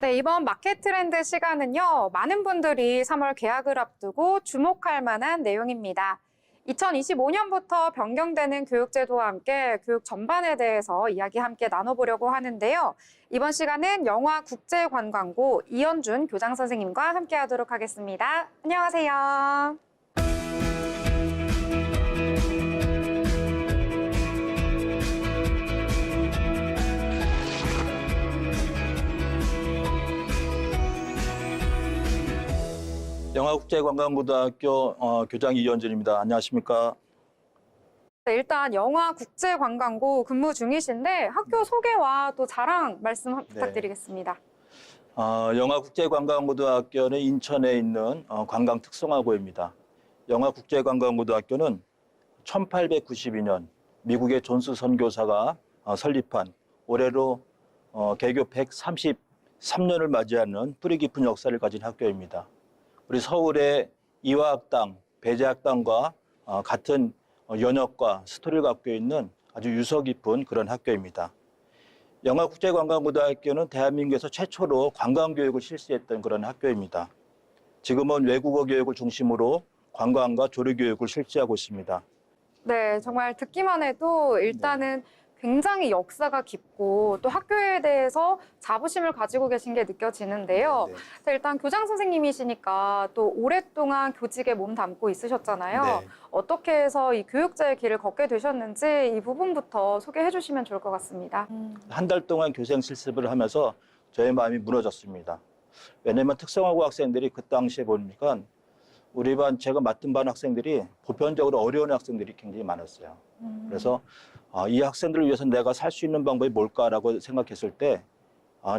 네, 이번 마켓 트렌드 시간은요, 많은 분들이 3월 개학을 앞두고 주목할 만한 내용입니다. 2025년부터 변경되는 교육제도와 함께 교육 전반에 대해서 이야기 함께 나눠보려고 하는데요. 이번 시간은 영화국제관광고 이현준 교장 선생님과 함께 하도록 하겠습니다. 안녕하세요. 영화국제관광고등학교 교장 이현준입니다. 안녕하십니까? 네, 일단 영화국제관광고 근무 중이신데 학교 소개와 또 자랑 말씀 부탁드리겠습니다. 영화국제관광고등학교는 인천에 있는 관광특성화고입니다. 영화국제관광고등학교는 1892년 미국의 존스 선교사가 설립한 올해로 개교 133년을 맞이하는 뿌리 깊은 역사를 가진 학교입니다. 우리 서울의 이화학당, 배재학당과 같은 연역과 스토리를 갖고 있는 아주 유서 깊은 그런 학교입니다. 영화국제관광고등학교는 대한민국에서 최초로 관광교육을 실시했던 그런 학교입니다. 지금은 외국어 교육을 중심으로 관광과 조리교육을 실시하고 있습니다. 네, 정말 듣기만 해도 일단은 굉장히 역사가 깊고 또 학교에 대해서 자부심을 가지고 계신 게 느껴지는데요. 네. 일단 교장 선생님이시니까 또 오랫동안 교직에 몸 담고 있으셨잖아요. 네. 어떻게 해서 이 교육자의 길을 걷게 되셨는지 이 부분부터 소개해 주시면 좋을 것 같습니다. 한 달 동안 교생 실습을 하면서 저의 마음이 무너졌습니다. 왜냐하면 특성화고 학생들이 그 당시에 보니까 우리 반, 제가 맡은 반 학생들이 보편적으로 어려운 학생들이 굉장히 많았어요. 그래서 이 학생들을 위해서 내가 살 수 있는 방법이 뭘까라고 생각했을 때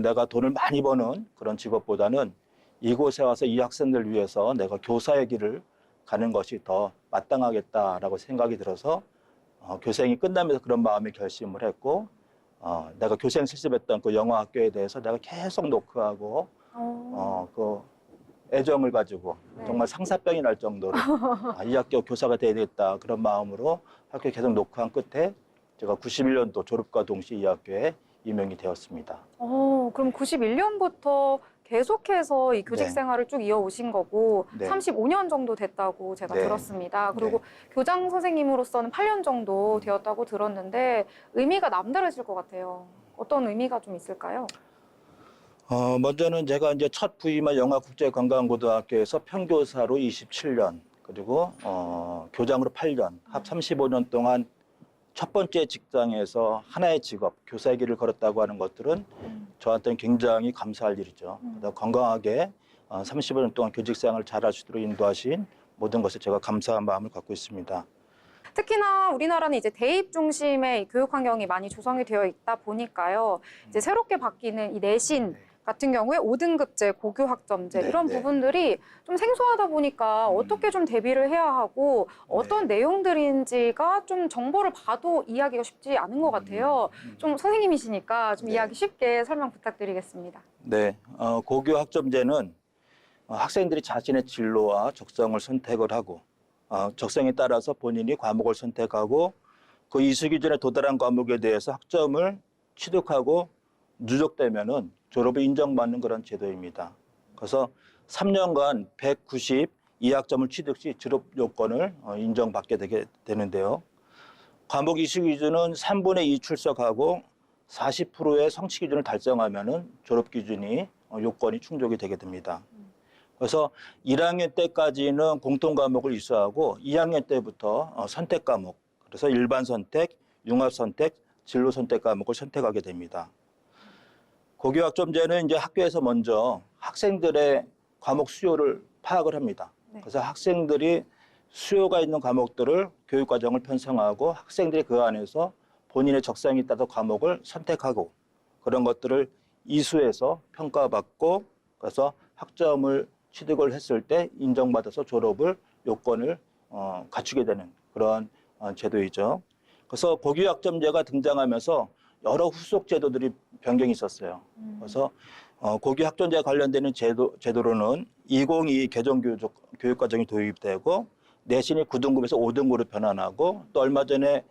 내가 돈을 많이 버는 그런 직업보다는 이곳에 와서 이 학생들을 위해서 내가 교사의 길을 가는 것이 더 마땅하겠다라고 생각이 들어서 교생이 끝나면서 그런 마음의 결심을 했고 내가 교생 실습했던 그 영어학교에 대해서 내가 계속 노크하고 그 애정을 가지고 정말 상사병이 날 정도로 이 학교 교사가 돼야 되겠다 그런 마음으로 학교에 계속 노크한 끝에 제가 91년도 졸업과 동시에 이 학교에 임용이 되었습니다. 그럼 91년부터 계속해서 이 교직 네. 생활을 쭉 이어오신 거고 네. 35년 정도 됐다고 제가 네. 들었습니다. 그리고 교장 선생님으로서는 8년 정도 되었다고 들었는데 의미가 남다르실 것 같아요. 어떤 의미가 좀 있을까요? 먼저는 제가 이제 첫 부임한 영화국제관광고등학교에서 평교사로 27년, 그리고 교장으로 8년, 합 35년 동안 첫 번째 직장에서 하나의 직업, 교사의 길을 걸었다고 하는 것들은 저한테는 굉장히 감사할 일이죠. 건강하게 35년 동안 교직 생활을 잘할 수 있도록 인도하신 모든 것에 제가 감사한 마음을 갖고 있습니다. 특히나 우리나라는 이제 대입 중심의 교육 환경이 많이 조성이 되어 있다 보니까요. 이제 새롭게 바뀌는 이 내신 같은 경우에 5등급제, 고교학점제 이런 부분들이 좀 생소하다 보니까 어떻게 좀 대비를 해야 하고 어떤 내용들인지가 좀 정보를 봐도 이해하기가 쉽지 않은 것 같아요. 좀 선생님이시니까 좀 이해하기 쉽게 설명 부탁드리겠습니다. 네, 고교학점제는 학생들이 자신의 진로와 적성을 선택을 하고 적성에 따라서 본인이 과목을 선택하고 그 이수 기준에 도달한 과목에 대해서 학점을 취득하고 누적되면은 졸업을 인정받는 그런 제도입니다. 그래서 3년간 192학점을 취득 시 졸업 요건을 인정받게 되는데요. 과목 이수 기준은 3분의 2 출석하고 40%의 성취 기준을 달성하면은 졸업 기준이 요건이 충족이 되게 됩니다. 그래서 1학년 때까지는 공통 과목을 이수하고 2학년 때부터 선택 과목, 그래서 일반 선택, 융합 선택, 진로 선택 과목을 선택하게 됩니다. 고교학점제는 이제 학교에서 먼저 학생들의 과목 수요를 파악을 합니다. 그래서 학생들이 수요가 있는 과목들을 교육과정을 편성하고 학생들이 그 안에서 본인의 적성에 따라 과목을 선택하고 그런 것들을 이수해서 평가받고 그래서 학점을 취득을 했을 때 인정받아서 졸업을 요건을 갖추게 되는 그런 제도이죠. 그래서 고교학점제가 등장하면서 여러 후속 제도들이 변경이 있었어요. 그래서 고교학점제와 관련되는 제도로는 2022 개정교육과정이 도입되고 내신이 9등급에서 5등급으로 변환하고 또 얼마 전에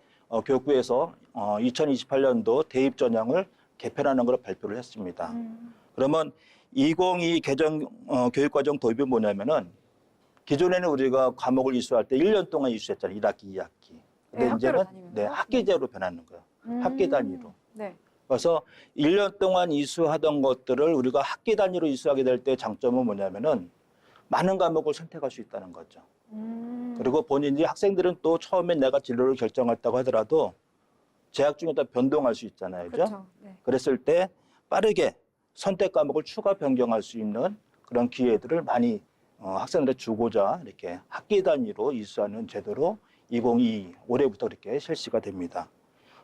교육부에서 2028년도 대입 전형을 개편하는 걸 발표를 했습니다. 그러면 2022 개정 교육과정 도입이 뭐냐면은 기존에는 우리가 과목을 이수할 때 1년 동안 이수했잖아요. 1학기, 2학기. 근데 네, 이제는 학교를 다니면서? 학기제로 변하는 거예요. 학기 단위로. 네. 그래서 1년 동안 이수하던 것들을 우리가 학기 단위로 이수하게 될 때 장점은 뭐냐면은 많은 과목을 선택할 수 있다는 거죠. 그리고 본인이 학생들은 또 처음에 내가 진로를 결정했다고 하더라도 재학 중에 다 변동할 수 있잖아요. 그죠? 그렇죠. 네. 그랬을 때 빠르게 선택 과목을 추가 변경할 수 있는 그런 기회들을 많이 학생들에 주고자 이렇게 학기 단위로 이수하는 제도로 2022 올해부터 이렇게 실시가 됩니다.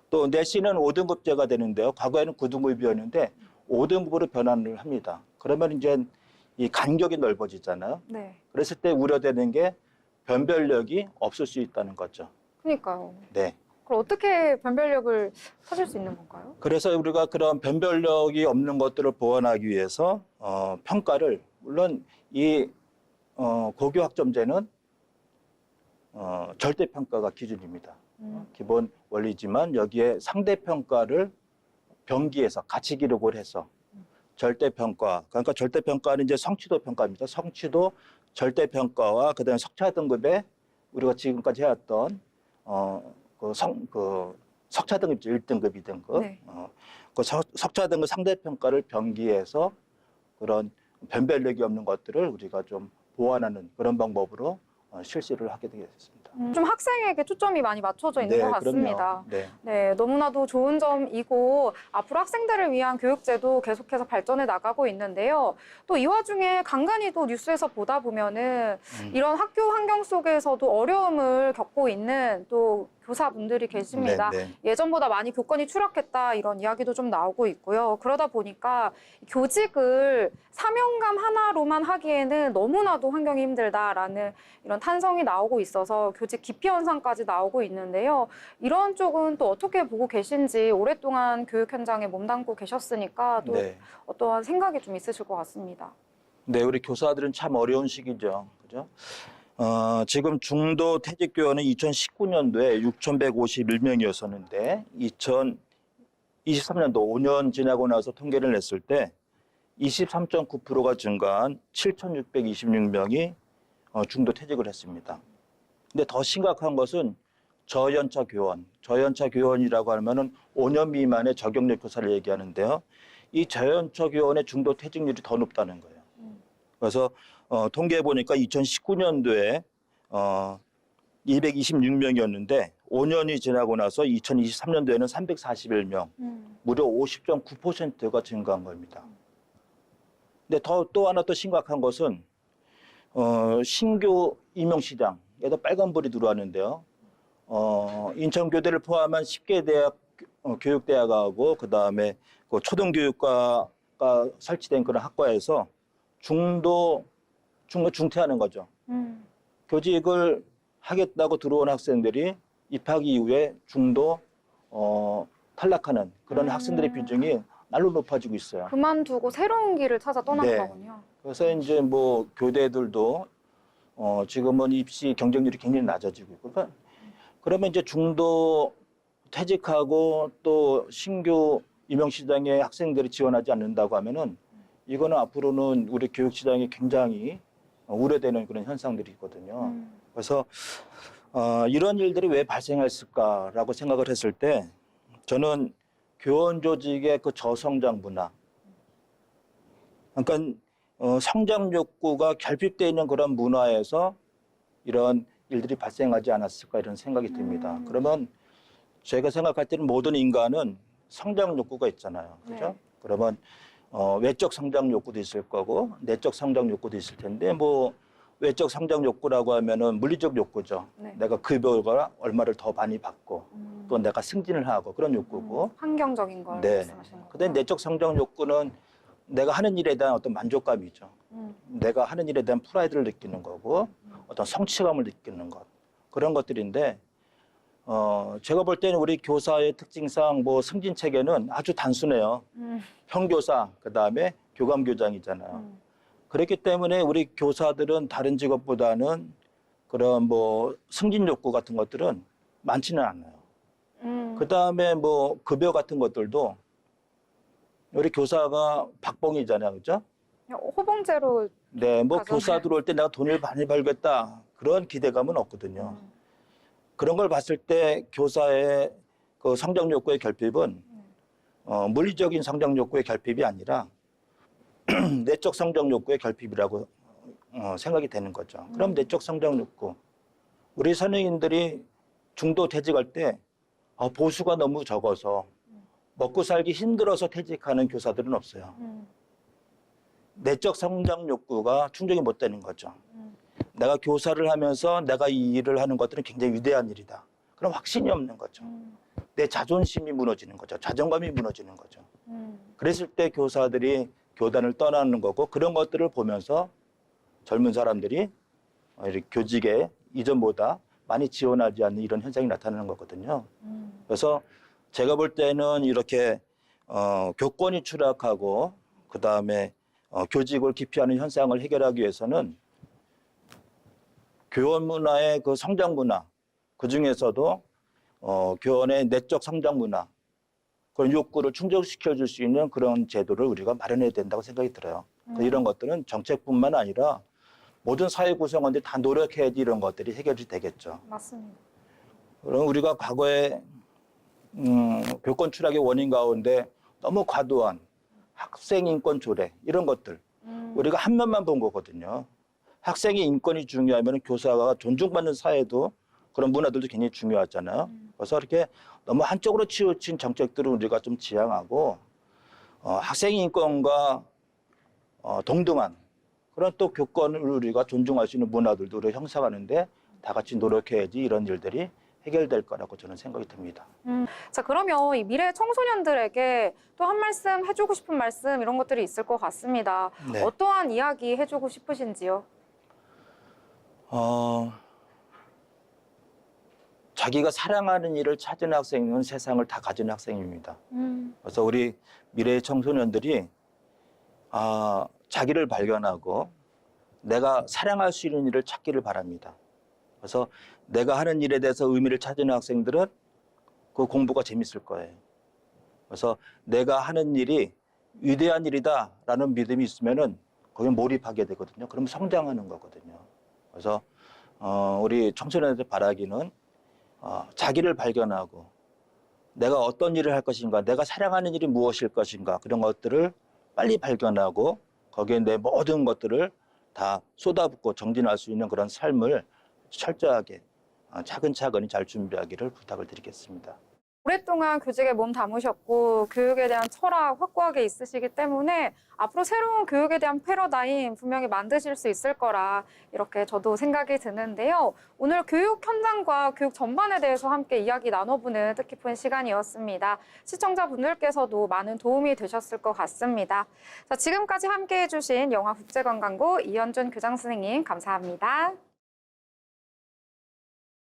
또 내신은 5등급제가 되는데요. 과거에는 9등급이었는데 5등급으로 변환을 합니다. 그러면 이제 이 간격이 넓어지잖아요. 네. 그랬을 때 우려되는 게 변별력이 없을 수 있다는 거죠. 그러니까요. 네. 그럼 어떻게 변별력을 찾을 수 있는 건가요? 그래서 우리가 그런 변별력이 없는 것들을 보완하기 위해서 평가를 물론 이 고교 학점제는 절대 평가가 기준입니다. 기본 원리지만 여기에 상대 평가를 병기해서 같이 기록을 해서 절대 평가 그러니까 절대 평가는 이제 성취도 평가입니다. 성취도 절대 평가와 그다음에 석차 등급에 우리가 지금까지 해왔던 석차 등급이죠. 1등급, 2등급. 네. 그 석차 등급 상대 평가를 병기해서 그런 변별력이 없는 것들을 우리가 좀 보완하는 그런 방법으로 실시를 하게 되겠습니다. 좀 학생에게 초점이 많이 맞춰져 있는 것 같습니다. 그럼요. 네. 네, 너무나도 좋은 점이고 앞으로 학생들을 위한 교육제도 계속해서 발전해 나가고 있는데요. 또 이 와중에 간간히 또 뉴스에서 보다 보면은 이런 학교 환경 속에서도 어려움을 겪고 있는 또 교사분들이 계십니다. 네. 예전보다 많이 교권이 추락했다 이런 이야기도 좀 나오고 있고요. 그러다 보니까 교직을 사명감 하나로만 하기에는 너무나도 환경이 힘들다라는 이런 탄성이 나오고 있어서 교직 기피 현상까지 나오고 있는데요. 이런 쪽은 또 어떻게 보고 계신지 오랫동안 교육 현장에 몸담고 계셨으니까 또 네. 어떠한 생각이 좀 있으실 것 같습니다. 네, 우리 교사들은 참 어려운 시기죠. 그죠? 지금 중도 퇴직 교원은 2019년도에 6,151명이었었는데 2023년도 5년 지나고 나서 통계를 냈을 때 23.9%가 증가한 7,626명이 중도 퇴직을 했습니다. 근데 더 심각한 것은 저연차 교원. 저연차 교원이라고 하면은 5년 미만의 적용력 교사를 얘기하는데요. 이 저연차 교원의 중도 퇴직률이 더 높다는 거예요. 그래서 통계해 보니까 2019년도에 226명이었는데 5년이 지나고 나서 2023년도에는 341명, 무려 50.9%가 증가한 겁니다. 근데 또 하나 또 심각한 것은 신규 임용 시장에도 빨간불이 들어왔는데요. 인천교대를 포함한 10개 대학 교육대학하고 그다음에 그 초등교육과가 설치된 그런 학과에서 중퇴하는 거죠. 교직을 하겠다고 들어온 학생들이 입학 이후에 중도 탈락하는 그런 학생들의 비중이 날로 높아지고 있어요. 그만두고 새로운 길을 찾아 떠난 네. 거군요. 그래서 이제 뭐 교대들도 지금은 입시 경쟁률이 굉장히 낮아지고 있고 그러면 이제 중도 퇴직하고 또 신규 임용 시장에 학생들이 지원하지 않는다고 하면은 이거는 앞으로는 우리 교육 시장이 굉장히 우려되는 그런 현상들이 있거든요. 그래서 이런 일들이 왜 발생했을까라고 생각을 했을 때 저는 교원 조직의 그 저성장 문화, 그러니까 성장 욕구가 결핍되어 있는 그런 문화에서 이런 일들이 발생하지 않았을까 이런 생각이 듭니다. 그러면 제가 생각할 때는 모든 인간은 성장 욕구가 있잖아요. 그죠? 네. 그러면 외적 성장 욕구도 있을 거고 내적 성장 욕구도 있을 텐데 뭐 외적 성장 욕구라고 하면은 물리적 욕구죠. 네. 내가 급여가 얼마를 더 많이 받고 또 내가 승진을 하고 그런 욕구고. 환경적인 걸 네. 말씀하시는 거죠. 근데 내적 성장 욕구는 내가 하는 일에 대한 어떤 만족감이죠. 내가 하는 일에 대한 프라이드를 느끼는 거고 어떤 성취감을 느끼는 것 그런 것들인데 제가 볼 때는 우리 교사의 특징상 뭐 승진 체계는 아주 단순해요. 평교사 그다음에 교감교장이잖아요. 그렇기 때문에 우리 교사들은 다른 직업보다는 그런 뭐 승진 욕구 같은 것들은 많지는 않아요. 그다음에 뭐 급여 같은 것들도 우리 교사가 박봉이잖아요. 그죠? 호봉제로 네, 뭐 가정을- 교사 들어올 때 내가 돈을 많이 벌겠다 그런 기대감은 없거든요. 그런 걸 봤을 때 교사의 그 성장 욕구의 결핍은 물리적인 성장 욕구의 결핍이 아니라 내적 성장 욕구의 결핍이라고 생각이 되는 거죠. 그럼 내적 성장 욕구. 우리 선생님들이 중도 퇴직할 때 보수가 너무 적어서 먹고 살기 힘들어서 퇴직하는 교사들은 없어요. 내적 성장 욕구가 충족이 못 되는 거죠. 내가 교사를 하면서 내가 이 일을 하는 것들은 굉장히 위대한 일이다. 그럼 확신이 없는 거죠. 내 자존심이 무너지는 거죠. 자존감이 무너지는 거죠. 그랬을 때 교사들이 교단을 떠나는 거고 그런 것들을 보면서 젊은 사람들이 이렇게 교직에 이전보다 많이 지원하지 않는 이런 현상이 나타나는 거거든요. 그래서 제가 볼 때는 이렇게 교권이 추락하고 그다음에 교직을 기피하는 현상을 해결하기 위해서는 교원 문화의 그 성장 문화, 그 중에서도 교원의 내적 성장 문화, 그런 욕구를 충족시켜 줄 수 있는 그런 제도를 우리가 마련해야 된다고 생각이 들어요. 이런 것들은 정책뿐만 아니라 모든 사회 구성원들이 다 노력해야지 이런 것들이 해결이 되겠죠. 맞습니다. 그럼 우리가 과거에 교권 추락의 원인 가운데 너무 과도한 학생 인권 조례 이런 것들 우리가 한 면만 본 거거든요. 학생의 인권이 중요하면 교사가 존중받는 사회도 그런 문화들도 굉장히 중요하잖아요. 그래서 이렇게 너무 한쪽으로 치우친 정책들을 우리가 좀 지향하고 학생 인권과 동등한 그런 또 교권을 우리가 존중할 수 있는 문화들도 우리가 형성하는데 다 같이 노력해야지 이런 일들이 해결될 거라고 저는 생각이 듭니다. 자, 그러면 이 미래 청소년들에게 또 한 말씀 해주고 싶은 말씀 이런 것들이 있을 것 같습니다. 네. 어떠한 이야기 해주고 싶으신지요? 자기가 사랑하는 일을 찾은 학생은 세상을 다 가진 학생입니다. 그래서 우리 미래의 청소년들이 자기를 발견하고 내가 사랑할 수 있는 일을 찾기를 바랍니다. 그래서 내가 하는 일에 대해서 의미를 찾는 학생들은 그 공부가 재밌을 거예요. 그래서 내가 하는 일이 위대한 일이다라는 믿음이 있으면은 거기에 몰입하게 되거든요. 그러면 성장하는 거거든요. 그래서 우리 청소년들 바라기는 자기를 발견하고 내가 어떤 일을 할 것인가, 내가 사랑하는 일이 무엇일 것인가 그런 것들을 빨리 발견하고 거기에 내 모든 것들을 다 쏟아붓고 정진할 수 있는 그런 삶을 철저하게 차근차근히 잘 준비하기를 부탁을 드리겠습니다. 오랫동안 교직에 몸 담으셨고 교육에 대한 철학 확고하게 있으시기 때문에 앞으로 새로운 교육에 대한 패러다임 분명히 만드실 수 있을 거라 이렇게 저도 생각이 드는데요. 오늘 교육 현장과 교육 전반에 대해서 함께 이야기 나눠보는 뜻깊은 시간이었습니다. 시청자분들께서도 많은 도움이 되셨을 것 같습니다. 자, 지금까지 함께해 주신 영화국제관광고 이현준 교장 선생님 감사합니다.